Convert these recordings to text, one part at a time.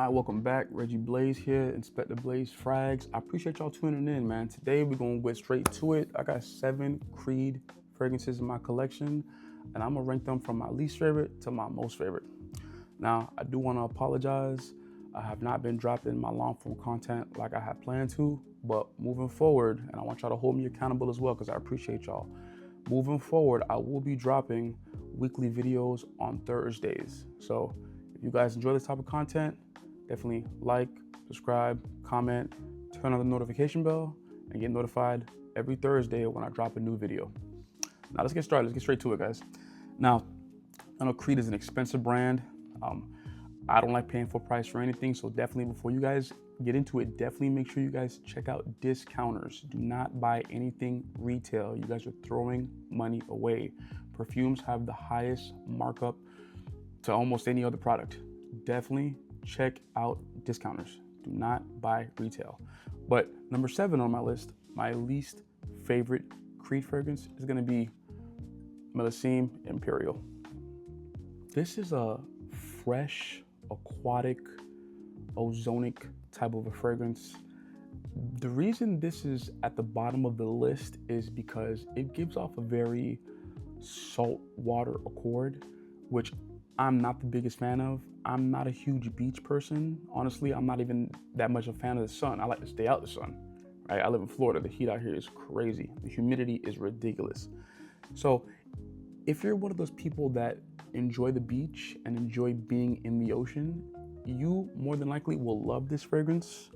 All right, welcome back. Reggie Blaze here, Inspector Blaze Frags. I appreciate y'all tuning in, man. Today we're gonna get straight to it. I got 7 Creed fragrances in my collection, and I'm gonna rank them from my least favorite to my most favorite. Now, I do wanna apologize. I have not been dropping my long form content like I had planned to, but moving forward, and I want y'all to hold me accountable as well because I appreciate y'all. Moving forward, I will be dropping weekly videos on Thursdays. So if you guys enjoy this type of content, definitely like, subscribe, comment, turn on the notification bell, and get notified every Thursday when I drop a new video. Now let's get started. Let's get straight to it, guys. Now, I know Creed is an expensive brand. I don't like paying full price for anything, so definitely before you guys get into it, definitely make sure you guys check out discounters. Do not buy anything retail. You guys are throwing money away. Perfumes have the highest markup to almost any other product. Definitely check out discounters. Do not buy retail. But number 7 on my list, my least favorite Creed fragrance is gonna be Millesime Imperial. This is a fresh, aquatic, ozonic type of a fragrance. The reason this is at the bottom of the list is because it gives off a very saltwater accord, which I'm not the biggest fan of. I'm not a huge beach person. Honestly, I'm not even that much a fan of the sun. I like to stay out of the sun, right? I live in Florida. The heat out here is crazy. The humidity is ridiculous. So if you're one of those people that enjoy the beach and enjoy being in the ocean, you more than likely will love this fragrance.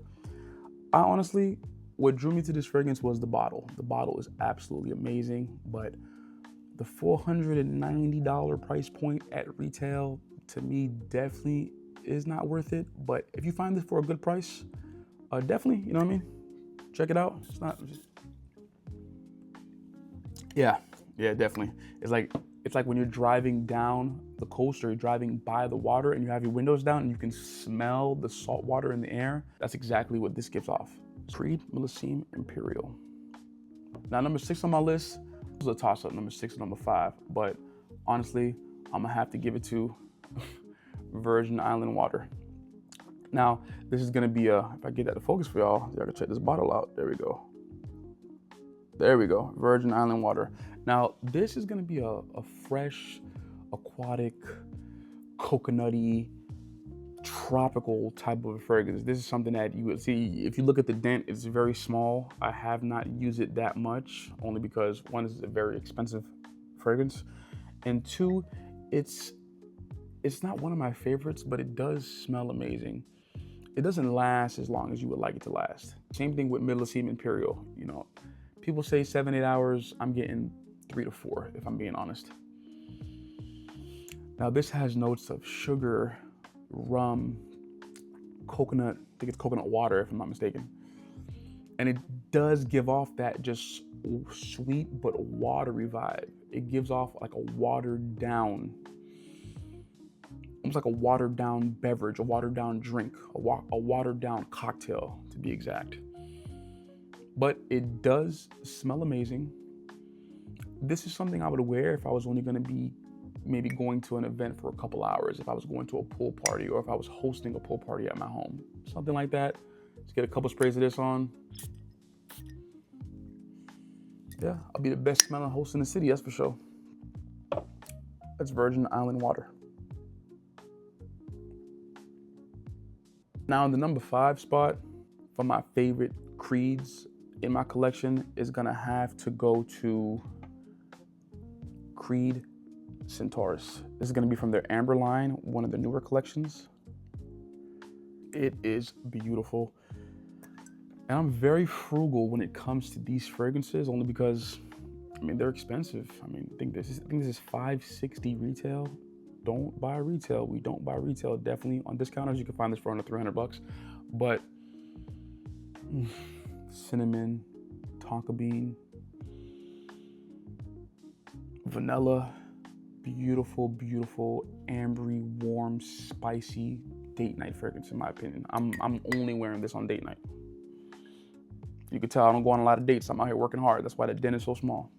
What drew me to this fragrance was the bottle. The bottle is absolutely amazing, but the $490 price point at retail, to me, definitely is not worth it. But if you find this for a good price, definitely, you know what I mean? Check it out. It's not just... Yeah, definitely. It's like when you're driving down the coast or you're driving by the water and you have your windows down and you can smell the salt water in the air. That's exactly what this gives off. Tweed Millesime Imperial. Now, number 6 on my list was a toss-up, number 6 and number 5. But honestly, I'm gonna have to give it to Virgin Island Water. Now, this is gonna be if I get that to focus for y'all can check this bottle out. There we go. There we go, Virgin Island Water. Now, this is gonna be a fresh, aquatic, coconutty, tropical type of fragrance. This is something that you would see, if you look at the dent, it's very small. I have not used it that much, only because 1, is a very expensive fragrance, and 2, it's not one of my favorites, but it does smell amazing. It doesn't last as long as you would like it to last. Same thing with Millesime Imperial. You know, people say 7-8 hours. I'm getting 3 to 4, if I'm being honest. Now, this has notes of sugar, rum, coconut. I think it's coconut water, if I'm not mistaken. And it does give off that just sweet but watery vibe. It gives off like a watered down, almost like a watered down beverage, a watered down drink, a watered down cocktail, to be exact. But it does smell amazing. This is something I would wear if I was only gonna be maybe going to an event for a couple hours, if I was going to a pool party or if I was hosting a pool party at my home. Something like that. Just get a couple sprays of this on. Yeah, I'll be the best smelling host in the city, that's for sure. That's Virgin Island Water. Now, in the number 5 spot for my favorite Creeds in my collection is gonna have to go to Creed Centaurus. This is gonna be from their Amber line, one of the newer collections. It is beautiful. And I'm very frugal when it comes to these fragrances, only because, I mean, they're expensive. I mean, I think this is $560 retail. Don't buy retail. We don't buy retail. Definitely on discounters, you can find this for under $300. But cinnamon, tonka bean, vanilla, beautiful, beautiful, ambery, warm, spicy date night fragrance, in my opinion. I'm only wearing this on date night. You can tell I don't go on a lot of dates. I'm out here working hard. That's why the den is so small.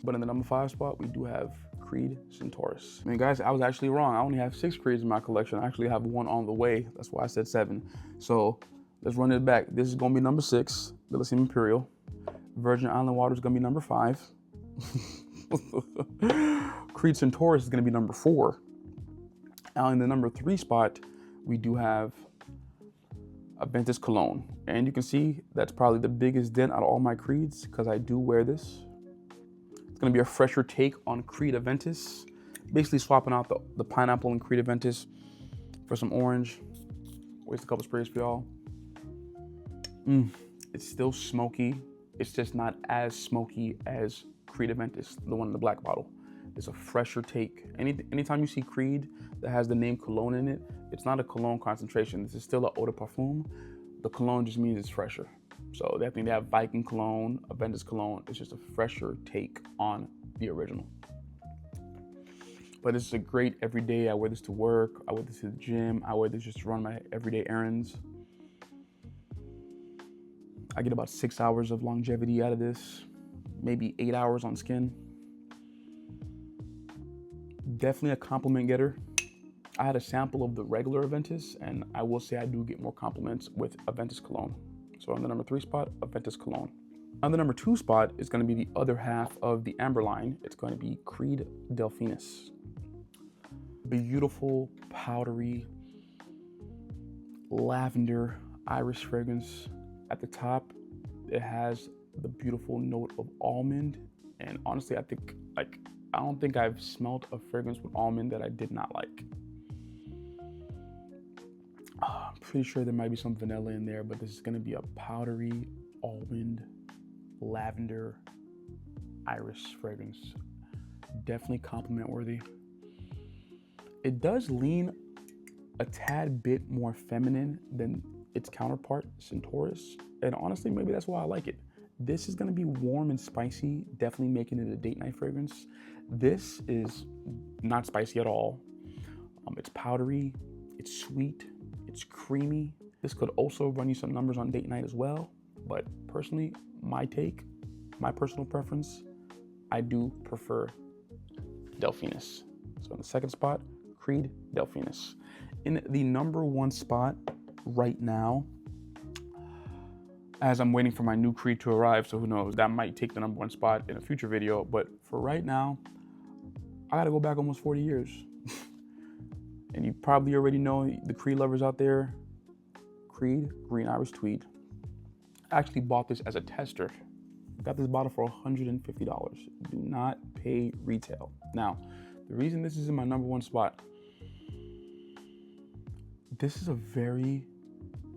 But in the number 5 spot, we do have Creed Centaurus. I mean, guys, I was actually wrong. I only have 6 Creeds in my collection. I actually have one on the way. That's why I said 7. So let's run it back. This is gonna be number 6, Millesime Imperial. Virgin Island Water is gonna be number 5. Creed Centaurus is gonna be number 4. Now in the number 3 spot, we do have Aventus Cologne. And you can see that's probably the biggest dent out of all my Creeds because I do wear this. It's gonna be a fresher take on Creed Aventus. Basically swapping out the pineapple in Creed Aventus for some orange. Waste a couple sprays for y'all. It's still smoky. It's just not as smoky as Creed Aventus, the one in the black bottle. It's a fresher take. Anytime you see Creed that has the name Cologne in it, it's not a cologne concentration. This is still an eau de parfum. The cologne just means it's fresher. So they have Viking cologne, Aventus cologne. It's just a fresher take on the original. But this is a great everyday. I wear this to work. I wear this to the gym. I wear this just to run my everyday errands. I get about 6 hours of longevity out of this, maybe 8 hours on skin. Definitely a compliment getter. I had a sample of the regular Aventus, and I will say I do get more compliments with Aventus Cologne. So on the number 3 spot, Aventus Cologne. On the number 2 spot is going to be the other half of the amber line. It's going to be Creed Delphinus. Beautiful, powdery, lavender iris fragrance. At the top, it has the beautiful note of almond. And honestly, I don't think I've smelled a fragrance with almond that I did not like. I'm pretty sure there might be some vanilla in there, but this is gonna be a powdery almond, lavender, iris fragrance. Definitely compliment worthy. It does lean a tad bit more feminine than its counterpart, Centaurus. And honestly, maybe that's why I like it. This is gonna be warm and spicy, definitely making it a date night fragrance. This is not spicy at all. It's powdery, it's sweet, it's creamy. This could also run you some numbers on date night as well. But personally, my personal preference, I do prefer Delphinus. So in the 2nd spot, Creed Delphinus. In the number 1 spot right now, as I'm waiting for my new Creed to arrive, so who knows, that might take the number 1 spot in a future video, but for right now, I gotta go back almost 40 years. And you probably already know the Creed lovers out there, Creed Green Irish Tweed. I actually bought this as a tester. Got this bottle for $150. Do not pay retail. Now, the reason this is in my number 1 spot, this is a very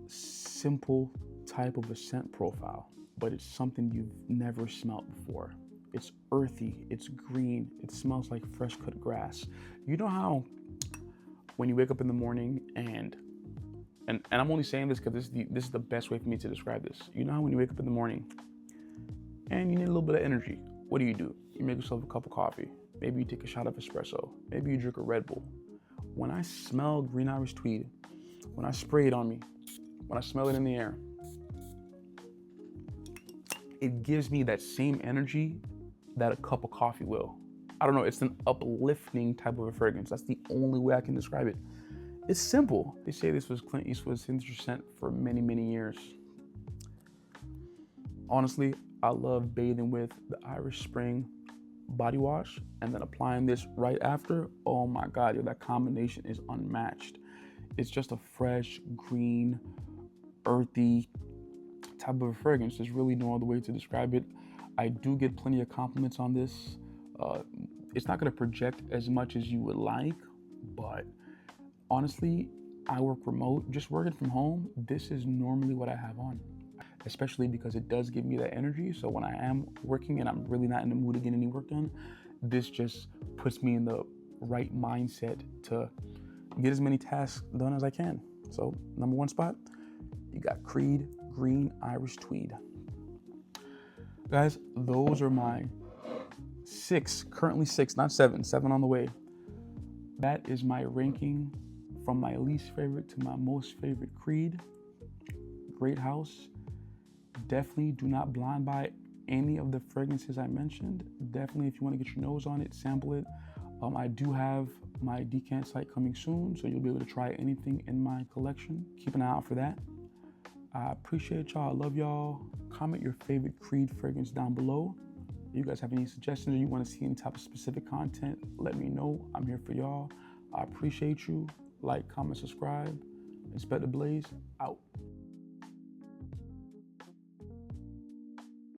simple type of a scent profile, but it's something you've never smelled before. It's earthy, it's green, it smells like fresh cut grass. You know how when you wake up in the morning and I'm only saying this because this is the best way for me to describe this. You know how when you wake up in the morning and you need a little bit of energy, what do? You make yourself a cup of coffee. Maybe you take a shot of espresso. Maybe you drink a Red Bull. When I smell Green Irish Tweed, when I spray it on me, when I smell it in the air, it gives me that same energy that a cup of coffee will. I don't know, it's an uplifting type of a fragrance. That's the only way I can describe it. It's simple. They say this was Clint Eastwood's signature scent for many, many years. Honestly, I love bathing with the Irish Spring body wash and then applying this right after. Oh my God, yo, that combination is unmatched. It's just a fresh, green, earthy type of a fragrance. There's really no other way to describe it. I do get plenty of compliments on this. It's not gonna project as much as you would like, but honestly, I work remote. Just working from home, this is normally what I have on, especially because it does give me that energy. So when I am working and I'm really not in the mood to get any work done, this just puts me in the right mindset to get as many tasks done as I can. So number 1 spot, you got Creed Green Irish Tweed. Guys, those are my 6, currently 6, not 7 on the way. That is my ranking from my least favorite to my most favorite Creed. Great house. Definitely do not blind buy any of the fragrances I mentioned. Definitely, if you want to get your nose on it, sample it. I do have my decant site coming soon, so you'll be able to try anything in my collection. Keep an eye out for that. I appreciate y'all. I love y'all. Comment your favorite Creed fragrance down below. If you guys have any suggestions or you want to see any type of specific content, let me know. I'm here for y'all. I appreciate you. Like, comment, subscribe. Inspect the Blaze out.